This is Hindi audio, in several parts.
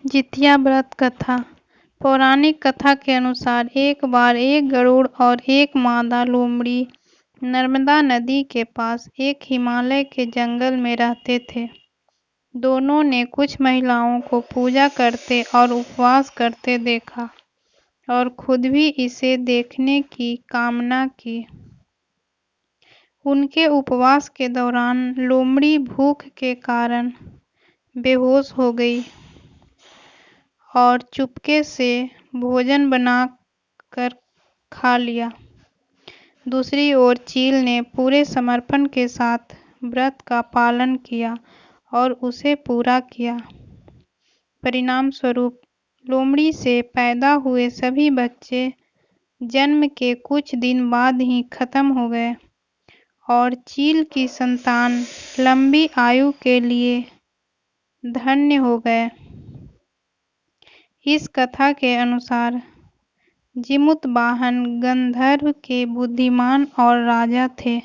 जितिया व्रत कथा। पौराणिक कथा के अनुसार एक बार एक गरुड़ और एक मादा लोमड़ी नर्मदा नदी के पास एक हिमालय के जंगल में रहते थे। दोनों ने कुछ महिलाओं को पूजा करते और उपवास करते देखा और खुद भी इसे देखने की कामना की। उनके उपवास के दौरान लोमड़ी भूख के कारण बेहोश हो गई और चुपके से भोजन बनाकर खा लिया। दूसरी ओर चील ने पूरे समर्पण के साथ व्रत का पालन किया और उसे पूरा किया। परिणाम स्वरूप लोमड़ी से पैदा हुए सभी बच्चे जन्म के कुछ दिन बाद ही खत्म हो गए और चील की संतान लंबी आयु के लिए धन्य हो गए। इस कथा के अनुसार जिमुतवाहन गंधर्व के बुद्धिमान और राजा थे।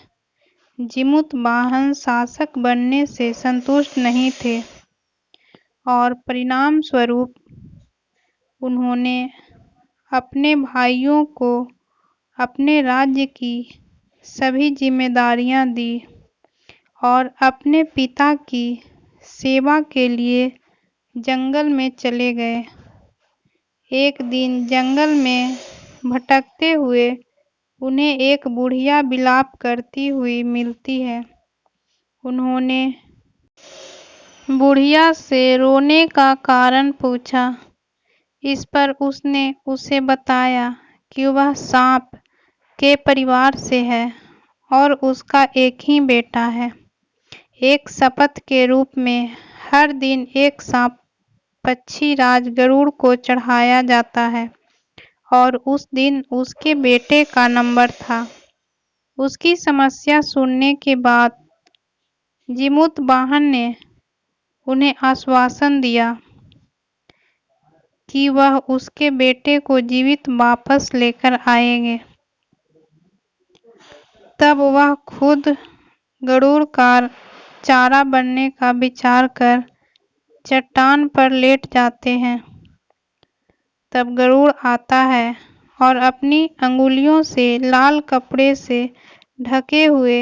जिमुतवाहन शासक बनने से संतुष्ट नहीं थे और परिणाम स्वरूप उन्होंने अपने भाइयों को अपने राज्य की सभी जिम्मेदारियां दी और अपने पिता की सेवा के लिए जंगल में चले गए। एक दिन जंगल में भटकते हुए उन्हें एक बुढ़िया विलाप करती हुई मिलती है। उन्होंने बुढ़िया से रोने का कारण पूछा। इस पर उसने उसे बताया कि वह सांप के परिवार से है और उसका एक ही बेटा है। एक शपथ के रूप में हर दिन एक सांप पक्षीराज गरुड़ को चढ़ाया जाता है और उस दिन उसके बेटे का नंबर था। उसकी समस्या सुनने के बाद जिमुतवाहन ने उन्हें आश्वासन दिया कि वह उसके बेटे को जीवित वापस लेकर आएंगे। तब वह खुद गरुड़ का चारा बनने का विचार कर चट्टान पर लेट जाते हैं। तब गरुड़ आता है और अपनी अंगुलियों से लाल कपड़े से ढके हुए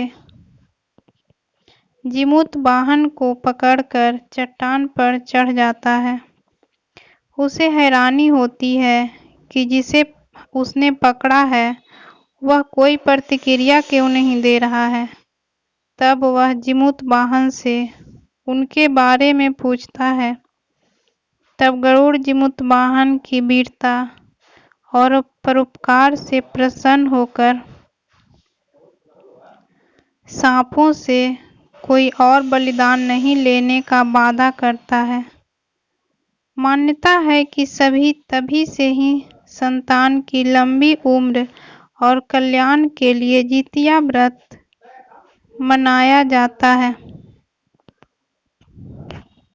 जिमुतवाहन को पकड़कर चट्टान पर चढ़ जाता है। उसे हैरानी होती है कि जिसे उसने पकड़ा है वह कोई प्रतिक्रिया क्यों नहीं दे रहा है। तब वह जिमुतवाहन से उनके बारे में पूछता है। तब गरुड़ जिमुतवाहन की वीरता और परोपकार से प्रसन्न होकर सांपों से कोई और बलिदान नहीं लेने का वादा करता है। मान्यता है कि सभी तभी से ही संतान की लंबी उम्र और कल्याण के लिए जितिया व्रत मनाया जाता है।